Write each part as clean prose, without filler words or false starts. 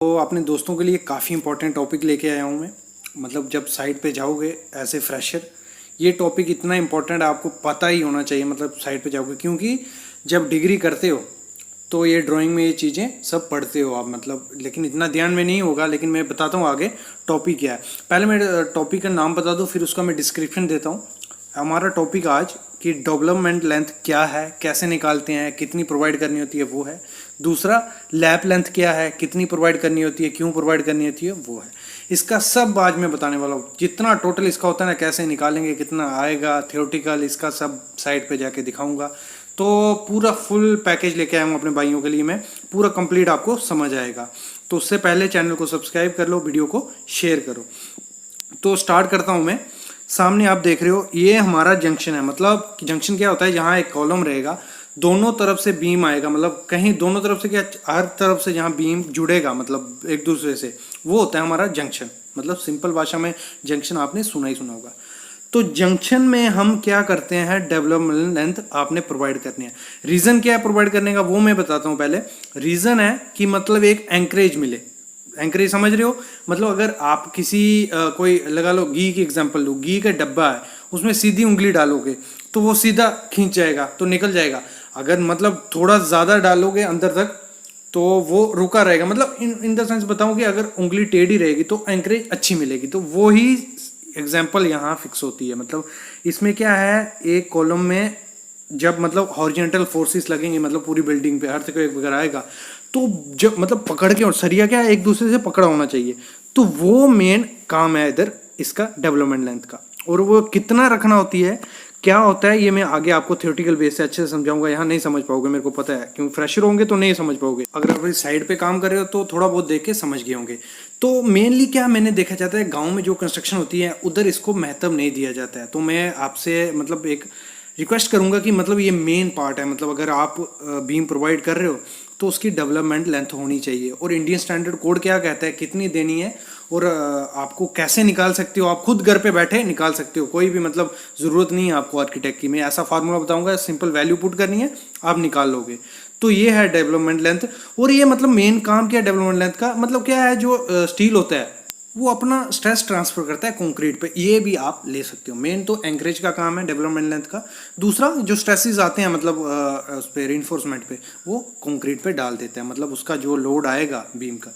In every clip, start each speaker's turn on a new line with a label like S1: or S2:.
S1: तो अपने दोस्तों के लिए काफ़ी इंपॉर्टेंट टॉपिक लेके आया हूँ मैं। मतलब जब साइट पे जाओगे एज ए फ्रेशर, ये टॉपिक इतना इंपॉर्टेंट आपको पता ही होना चाहिए। मतलब साइट पे जाओगे, क्योंकि जब डिग्री करते हो तो ये ड्राइंग में ये चीज़ें सब पढ़ते हो आप, मतलब लेकिन इतना ध्यान में नहीं होगा। लेकिन मैं बताता हूँ आगे टॉपिक क्या है। पहले मैं टॉपिक का नाम बता दूँ, फिर उसका मैं डिस्क्रिप्शन देता हूँ। हमारा टॉपिक आज कि डेवलपमेंट लेंथ क्या है, कैसे निकालते हैं, कितनी प्रोवाइड करनी होती है, वो है। दूसरा, लैप लेंथ क्या है, कितनी प्रोवाइड करनी होती है, क्यों प्रोवाइड करनी होती है, वो है। इसका सब आज मैं बताने वाला हूँ। जितना टोटल इसका होता है ना, कैसे निकालेंगे, कितना आएगा, थियोरेटिकल, इसका सब साइट पे जाके दिखाऊंगा। तो पूरा फुल पैकेज लेके आया हूँ अपने भाइयों के लिए मैं, पूरा कंप्लीट आपको समझ आएगा। तो उससे पहले चैनल को सब्सक्राइब कर लो, वीडियो को शेयर करो। तो स्टार्ट करता हूँ मैं। सामने आप देख रहे हो, ये हमारा जंक्शन है। मतलब जंक्शन क्या होता है, जहाँ एक कॉलम रहेगा, दोनों तरफ से बीम आएगा। मतलब कहीं दोनों तरफ से क्या, हर तरफ से जहाँ बीम जुड़ेगा मतलब एक दूसरे से, वो होता है हमारा जंक्शन। मतलब सिंपल भाषा में जंक्शन आपने सुना ही सुना होगा। तो जंक्शन में हम क्या करते हैं, डेवलपमेंट लेंथ आपने प्रोवाइड करनी है। रीज़न क्या है प्रोवाइड करने का, वो मैं बताता हूँ पहले। रीज़न है कि मतलब एक एंकरेज मिले। एंकरेज समझ रहे हो, मतलब अगर आप किसी कोई लगा लो, घी की एग्जांपल लो, घी का डब्बा है, उसमें सीधी उंगली डालोगे तो वो सीधा खींच जाएगा, तो निकल जाएगा। अगर मतलब थोड़ा ज़्यादा डालोगे अंदर तक तो वो रुका रहेगा। मतलब इन द सेंस बताऊं कि अगर उंगली टेढ़ी रहेगी तो एंकरेज अच्छी मिलेगी। तो वो ही एग्जाम्पल यहाँ फिक्स होती है। मतलब इसमें क्या है, एक कॉलम में जब मतलब हॉरिजॉन्टल फोर्सेस लगेंगे, मतलब पूरी बिल्डिंग पे हर तक एक वगैरह आएगा, तो जब मतलब पकड़ के, और सरिया क्या है, एक दूसरे से पकड़ा होना चाहिए। तो वो मेन काम है इधर इसका डेवलपमेंट लेंथ का। और वो कितना रखना होती है, क्या होता है, ये मैं आगे आपको थियोरेटिकल बेस से अच्छे से समझाऊंगा। यहाँ नहीं समझ पाओगे, मेरे को पता है, क्योंकि फ्रेशर होंगे तो नहीं समझ पाओगे। अगर आप इस साइड पे काम कर रहे हो तो थोड़ा बहुत देख के समझ गए होंगे। तो मेनली क्या मैंने देखा जाता है, गाँव में जो कंस्ट्रक्शन होती है उधर इसको महत्व नहीं दिया जाता है। तो मैं आपसे मतलब एक रिक्वेस्ट करूंगा कि मतलब ये मेन पार्ट है। मतलब अगर आप बीम प्रोवाइड कर रहे हो तो उसकी डेवलपमेंट लेंथ होनी चाहिए। और इंडियन स्टैंडर्ड कोड क्या कहता है, कितनी देनी है, और आपको कैसे निकाल सकते हो। आप खुद घर पे बैठे निकाल सकते हो, कोई भी मतलब ज़रूरत नहीं है आपको आर्किटेक्ट की। मैं ऐसा फार्मूला बताऊंगा, सिंपल वैल्यू पुट करनी है, आप निकाल लोगे। तो ये है डेवलपमेंट लेंथ। और ये मतलब मेन काम क्या है डेवलपमेंट लेंथ का, मतलब क्या है, जो स्टील होता है वो अपना स्ट्रेस ट्रांसफर करता है कंक्रीट पे। ये भी आप ले सकते हो। मेन तो एंकरेज का काम है डेवलपमेंट लेंथ का। दूसरा, जो स्ट्रेसेस आते हैं मतलब उस पे रिइंफोर्समेंट पे, वो कंक्रीट पे डाल देते हैं। मतलब उसका जो लोड आएगा बीम का,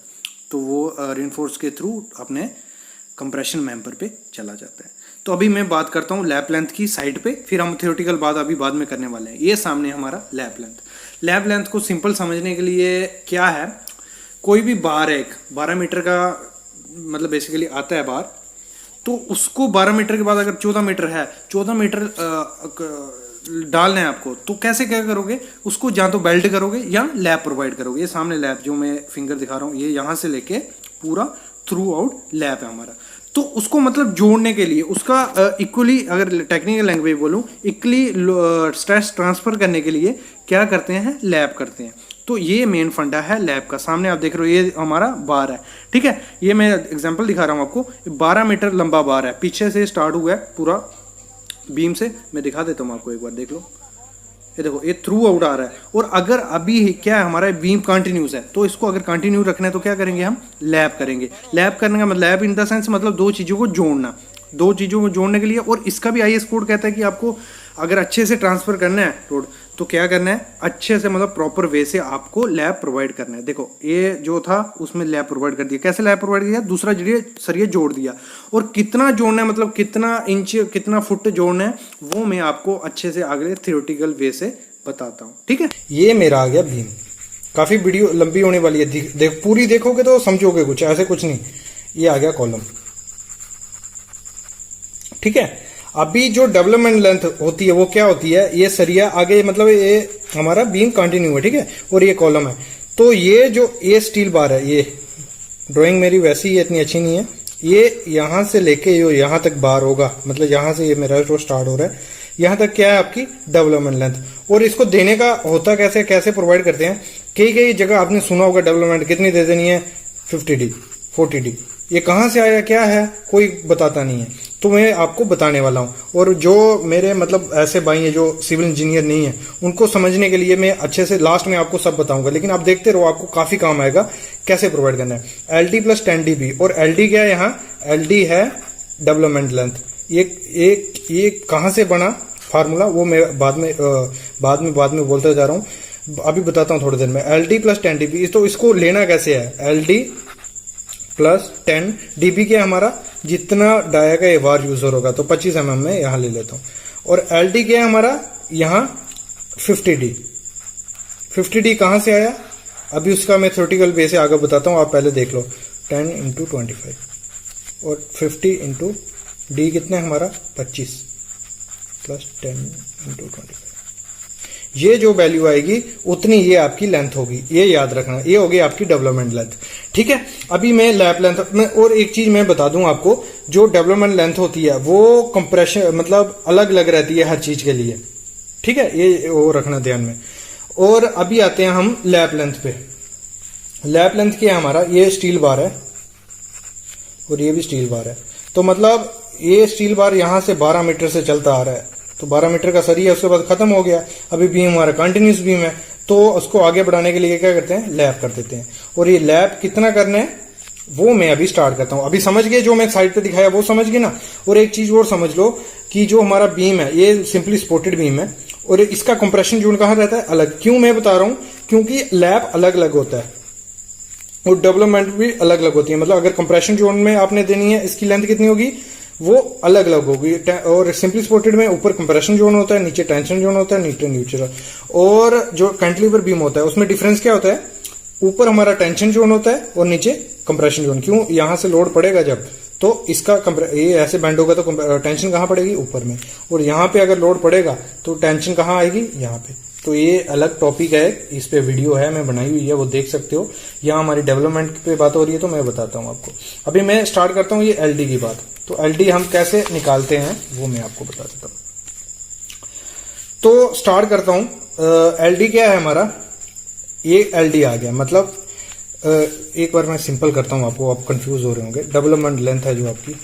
S1: तो वो रिइंफोर्स के थ्रू अपने कंप्रेशन मेंबर पे चला जाता है। तो अभी मैं बात करता हूँ लैप लेंथ की साइड पे, फिर हम थियोरेटिकल बात अभी बाद में करने वाले हैं। ये सामने हमारा लैप लेंथ। लैप लेंथ को सिंपल समझने के लिए क्या है, कोई भी बार है, एक 12 मीटर का मतलब बेसिकली आता है बार, तो उसको 12 मीटर के बाद अगर 14 मीटर है, 14 मीटर डालना है आपको, तो कैसे क्या करोगे, उसको या तो बेल्ट करोगे या लैप प्रोवाइड करोगे। ये सामने लैप जो मैं फिंगर दिखा रहा हूँ, ये यहाँ से लेके पूरा थ्रू आउट लैप है हमारा। तो उसको मतलब जोड़ने के लिए उसका इक्वली, अगर टेक्निकल लैंग्वेज बोलूँ, इक्वली स्ट्रेस ट्रांसफर करने के लिए क्या करते हैं, लैप करते हैं। तो ये मेन फंडा है लैप का। सामने आप देख रहे हो, ये हमारा बार है, ठीक है। ये मैं एग्जांपल दिखा रहा हूँ आपको, 12 मीटर लंबा बार है, पीछे से स्टार्ट हुआ है पूरा बीम से। मैं दिखा देता हूँ आपको, एक बार देख लो। ये देखो, ये थ्रू आउट आ रहा है। और अगर अभी क्या है, हमारा बीम कंटिन्यूस है, तो इसको अगर कंटिन्यू रखना है तो क्या करेंगे, हम लैप करेंगे। लैप करने का मतलब, लैप इन द सेंस मतलब दो चीज़ों को जोड़ना, दो चीज़ों को जोड़ने के लिए। और इसका भी आईएस कोड कहता है कि आपको अगर अच्छे से ट्रांसफर करना है लोड, तो क्या करना है, अच्छे से मतलब प्रॉपर वे से आपको लैब प्रोवाइड करना है। देखो, ये जो था उसमें लैब प्रोवाइड कर दिया। कैसे लैब प्रोवाइड किया, दूसरा जरिए सरिया जोड़ दिया। और कितना जोड़ना है, मतलब कितना इंच कितना फुट जोड़ना है, वो मैं आपको अच्छे से अगले थियोरेटिकल वे से बताता हूँ, ठीक है। ये मेरा आ गया बीम। काफी वीडियो लंबी होने वाली है, पूरी देखोगे तो समझोगे कुछ, ऐसे कुछ नहीं। ये आ गया कॉलम, ठीक है। अभी जो डेवलपमेंट लेंथ होती है वो क्या होती है, ये सरिया आगे, मतलब ये हमारा बीम कंटिन्यू है, ठीक है, और ये कॉलम है। तो ये जो ये स्टील बार है, ये ड्राइंग मेरी वैसी ही इतनी अच्छी नहीं है, ये यहां से लेके जो यहां तक बार होगा, मतलब यहां से ये मेरा जो स्टार्ट हो रहा है, यहां तक क्या है आपकी डेवलपमेंट लेंथ। और इसको देने का होता कैसे, कैसे प्रोवाइड करते हैं, कई कई जगह आपने सुना होगा डेवलपमेंट कितनी दे देनी है, 50D 40D। ये कहां से आया, क्या है, कोई बताता नहीं है। तो मैं आपको बताने वाला हूँ। और जो मेरे मतलब ऐसे भाई हैं जो सिविल इंजीनियर नहीं है, उनको समझने के लिए मैं अच्छे से लास्ट में आपको सब बताऊंगा, लेकिन आप देखते रहो, आपको काफी काम आएगा कैसे प्रोवाइड करना है। एल डी प्लस 10 dB, और एल डी क्या है यहाँ, एल डी है डेवलपमेंट लेंथ। ये कहाँ से बना फार्मूला वो मैं बाद में बोलते जा रहा हूँ, अभी बताता हूँ थोड़ी देर में। एल डी प्लस 10 dB, तो इसको लेना कैसे है, एल डी प्लस 10 dB क्या हमारा, जितना डाया का ये बार यूजर होगा, तो 25 mm में यहां ले लेता हूं। और एल डी क्या है हमारा यहां 50D। 50D कहां से आया, अभी उसका मैं थ्योरेटिकल वे से आगे बताता हूं, आप पहले देख लो। 10 × 25 और 50 × D कितना है हमारा 25 प्लस 10 × 25, ये जो वैल्यू आएगी उतनी ये आपकी लेंथ होगी, ये याद रखना, ये होगी आपकी डेवलपमेंट लेंथ। ठीक है, अभी मैं लैप लेंथ में और एक चीज मैं बता दूं आपको, जो डेवलपमेंट लेंथ होती है वो कंप्रेशन मतलब अलग अलग रहती है हर चीज के लिए। ठीक है, ये वो रखना ध्यान में। और अभी आते हैं हम लैप लेंथ पे। लैप लेंथ क्या है हमारा, ये स्टील बार है और ये भी स्टील बार है, तो मतलब ये स्टील बार यहां से 12 मीटर से चलता आ रहा है, तो 12 मीटर का सरिया उसके बाद खत्म हो गया। अभी बीम हमारा कंटिन्यूस बीम है, तो उसको आगे बढ़ाने के लिए क्या करते हैं, लैप कर देते हैं। और ये लैप कितना करना है वो मैं अभी स्टार्ट करता हूं। अभी समझ गए, जो मैं साइड पे दिखाया वो समझ गए ना। और एक चीज और समझ लो कि जो हमारा बीम है ये सिंपली स्पोर्टेड बीम है, और इसका कंप्रेशन जोन कहां रहता है, अलग। क्यों मैं बता रहा हूं, क्योंकि लैप अलग अलग होता है और डेवलपमेंट भी अलग अलग होती है। मतलब अगर कंप्रेशन जोन में आपने देनी है, इसकी लेंथ कितनी होगी, वो अलग अलग होगी। और सिंपली सपोर्टेड में ऊपर कंप्रेशन जोन होता है, नीचे टेंशन जोन होता है, नीचे न्यूट्रल। और जो कैंटिलीवर बीम होता है उसमें डिफरेंस क्या होता है, ऊपर हमारा टेंशन जोन होता है और नीचे कंप्रेशन जोन। क्यों, यहां से लोड पड़ेगा जब, तो इसका ये ऐसे बैंड होगा तो टेंशन कहां पड़ेगी, ऊपर में। और यहां पे अगर लोड पड़ेगा तो टेंशन कहां आएगी, यहां पे। तो ये अलग टॉपिक है, इस पे वीडियो है मैं बनाई हुई है, वो देख सकते हो। यहाँ हमारी डेवलपमेंट पे बात हो रही है तो मैं बताता हूँ आपको। अभी मैं स्टार्ट करता हूँ ये एलडी की बात। तो एलडी हम कैसे निकालते हैं वो मैं आपको बता देता हूँ। तो स्टार्ट करता हूँ। एलडी क्या है हमारा, ये एलडी आ गया। मतलब एक बार मैं सिंपल करता हूँ आपको, आप कंफ्यूज हो रहे होंगे। डेवलपमेंट लेंथ है जो आपकी,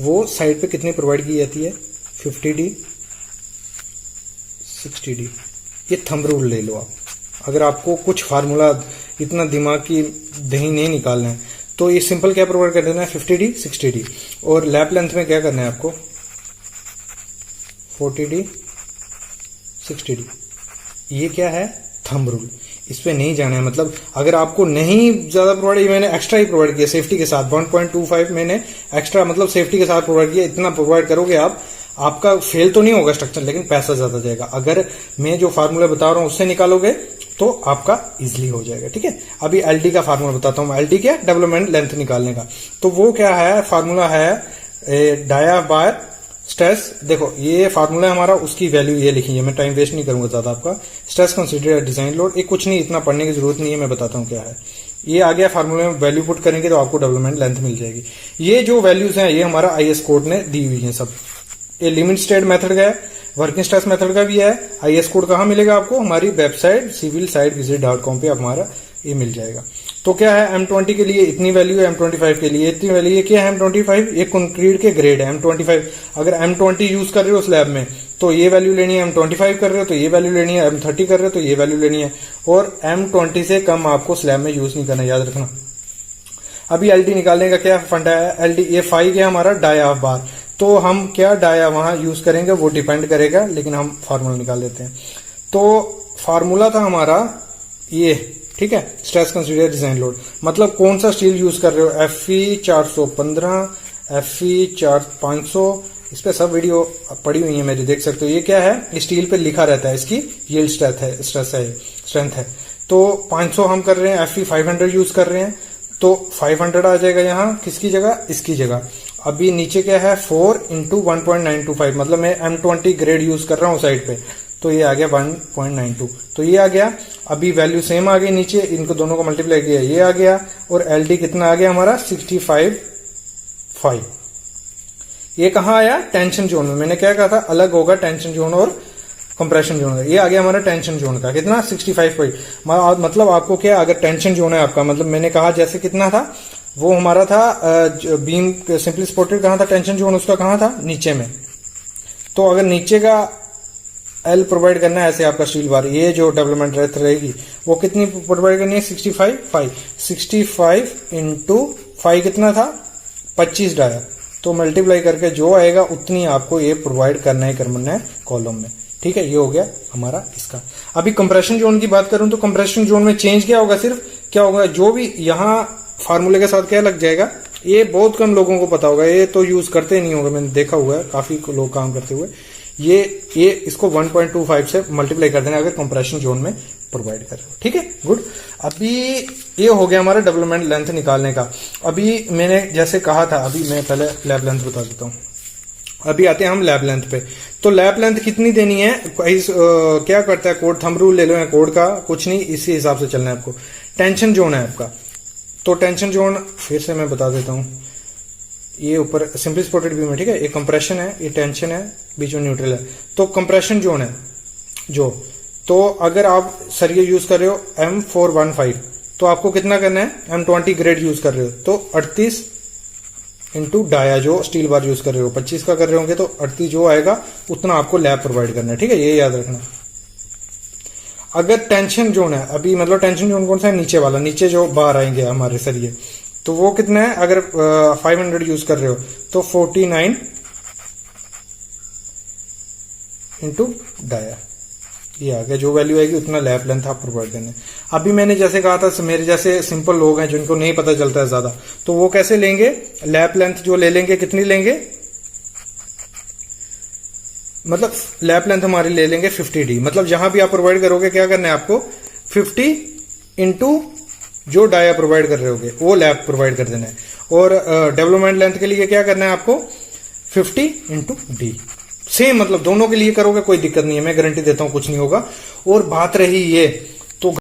S1: वो साइड पे कितनी प्रोवाइड की जाती है, 50D 60D। ये थंब रूल ले लो आप। अगर आपको कुछ फार्मूला इतना दिमाग की दही नहीं निकालना है तो ये सिंपल क्या प्रोवाइड कर देना है, 50D 60D। और लैप लेंथ में क्या करना है आपको, 40D 60D। ये क्या है, थंब रूल, इस पे नहीं जाना है। मतलब अगर आपको नहीं ज्यादा प्रोवाइड, मैंने एक्स्ट्रा ही प्रोवाइड किया सेफ्टी के साथ, 1.25 मैंने एक्स्ट्रा मतलब सेफ्टी के साथ प्रोवाइड किया। इतना प्रोवाइड करोगे आप, आपका फेल तो नहीं होगा स्ट्रक्चर, लेकिन पैसा ज्यादा जाएगा। अगर मैं जो फार्मूला बता रहा हूं उससे निकालोगे तो आपका इजिली हो जाएगा। ठीक है, अभी एलडी का फार्मूला बताता हूं। एलडी क्या, डेवलपमेंट लेंथ निकालने का। तो वो क्या है, फार्मूला है डाया बार स्ट्रेस। देखो ये फार्मूला है हमारा, उसकी वैल्यू ये लिखी है, मैं टाइम वेस्ट नहीं करूंगा ज्यादा आपका। स्ट्रेस कंसीडर डिजाइन लोड, ये कुछ नहीं, इतना पढ़ने की जरूरत नहीं है, मैं बताता हूँ क्या है। ये आ गया फार्मूले में, वैल्यू पुट करेंगे तो आपको डेवलपमेंट लेंथ मिल जाएगी। ये जो वैल्यूज हैं ये हमारा आईएस कोड ने दी हुई है सब। ये लिमिट स्टेट मेथड का है, वर्किंग स्ट्रेस मेथड का भी है। आईएस कोड कहाँ मिलेगा आपको, हमारी वेबसाइट civilsitevisit.com पे हमारा ये मिल जाएगा। तो क्या है, M20 के लिए इतनी वैल्यू है, M25 के लिए इतनी वैल्यू। ये क्या है M25, ये कंक्रीट के ग्रेड है M25। अगर M20 यूज कर रहे हो स्लैब में तो ये वैल्यू लेनी है, M25 कर रहे हो तो ये वैल्यू लेनी है, M30 कर रहे हो तो ये वैल्यू लेनी है। और M20 से कम आपको स्लैब में यूज नहीं करना, याद रखना। अभी एलडी निकालने का क्या फंडा है, एलडी ये 5 है हमारा डाया ऑफ बार। तो हम क्या डाया वहां यूज करेंगे वो डिपेंड करेगा, लेकिन हम फार्मूला निकाल लेते हैं। तो फार्मूला था हमारा ये, ठीक है, स्ट्रेस कंसीडर डिजाइन लोड। मतलब कौन सा स्टील यूज कर रहे हो, FE 415, FE 500, इस पे सब वीडियो पड़ी हुई है मेरी, देख सकते हो। ये क्या है, स्टील पे लिखा रहता है, इसकी यील्ड स्ट्रेंथ है। तो 500 हम कर रहे हैं, FE 500 यूज कर रहे हैं, तो 500 आ जाएगा यहाँ किसकी जगह, इसकी जगह। अभी नीचे क्या है, 4 × 1.925, मतलब मैं M20 ग्रेड यूज कर रहा हूँ साइड पे, तो ये आ गया 1.92। तो ये आ गया। अभी वैल्यू सेम आ गई नीचे, इनको दोनों को मल्टीप्लाई किया, ये आ गया। और एलडी कितना आ गया हमारा, 65.5। ये कहाँ आया, टेंशन जोन में। मैंने क्या कहा था, अलग होगा टेंशन जोन और कंप्रेशन जोन का। ये आ गया हमारा टेंशन जोन का, कितना 65 पॉइंट। मतलब आपको क्या, अगर टेंशन जोन है आपका, मतलब मैंने कहा जैसे कितना था वो हमारा था बीम सिंपली सपोर्टेड कहाँ था, टेंशन जोन उसका कहाँ था, नीचे में। तो अगर नीचे का एल प्रोवाइड करना है ऐसे आपका स्टील बार, ये जो डेवलपमेंट रेथ रहेगी वो कितनी प्रोवाइड करनी है, 65 इंटू 5 कितना था 25 डाया, तो मल्टीप्लाई करके जो आएगा उतनी आपको ये प्रोवाइड करना है कॉलम में। ठीक है, ये हो गया हमारा इसका। अभी कंप्रेशन जोन की बात करूं तो कंप्रेशन जोन में चेंज क्या होगा, सिर्फ क्या होगा, जो भी यहाँ फार्मूले के साथ क्या लग जाएगा, ये बहुत कम लोगों को पता होगा, ये तो यूज करते नहीं होगा, मैंने देखा हुआ है काफी लोग काम करते हुए। ये इसको 1.25 से मल्टीप्लाई कर देना अगर कंप्रेशन जोन में प्रोवाइड कर रहे हो। ठीक है, गुड। अभी ये हो गया हमारा डेवलपमेंट लेंथ निकालने का। अभी मैंने जैसे कहा था, अभी मैं पहले लैब लेंथ बता देता हूँ। अभी आते हैं हम लैब लेंथ पे। तो लैब लेंथ कितनी देनी है, क्या करता है कोड, थंब रूल ले लो, या कोड का कुछ नहीं, इसी हिसाब से चलना है आपको। टेंशन जोन है आपका, तो टेंशन जोन फिर से मैं बता देता हूँ, ये ऊपर सिंपली सपोर्टेड बीम है, ठीक है, ये कंप्रेशन है, ये टेंशन है, बीच में न्यूट्रल है। तो कंप्रेशन जोन है जो, तो अगर आप सरिये यूज कर रहे हो M415, तो आपको कितना करना है, M20 ग्रेड यूज कर रहे हो तो 38 इंटू डाया जो स्टील बार यूज कर रहे हो, 25 का कर रहे होंगे तो 38 जो आएगा उतना आपको लैब प्रोवाइड करना है। ठीक है, ये याद रखना। अगर टेंशन जोन है, अभी मतलब टेंशन जोन कौन सा है, नीचे वाला, नीचे जो बार आएंगे हमारे सरिये, तो वो कितना है, अगर 500 यूज कर रहे हो तो 49 इंटू डाया, ये आ गया, जो वैल्यू आएगी उतना लैब लेंथ आप प्रोवाइड करना है। अभी मैंने जैसे कहा था, मेरे जैसे सिंपल लोग हैं जिनको नहीं पता चलता है ज्यादा, तो वो कैसे लेंगे, लैब लेंथ जो ले लेंगे, कितनी लेंगे, मतलब लैब लेंथ हमारी ले लेंगे 50D। मतलब जहां भी आप प्रोवाइड करोगे क्या करना है आपको, 50 इंटू जो डाया प्रोवाइड कर रहे होगे वो लैब प्रोवाइड कर देना है। और डेवलपमेंट लेंथ के लिए क्या करना है आपको, 50 इंटू डी। सेम मतलब दोनों के लिए करोगे कोई दिक्कत नहीं है, मैं गारंटी देता हूं कुछ नहीं होगा। और बात रही ये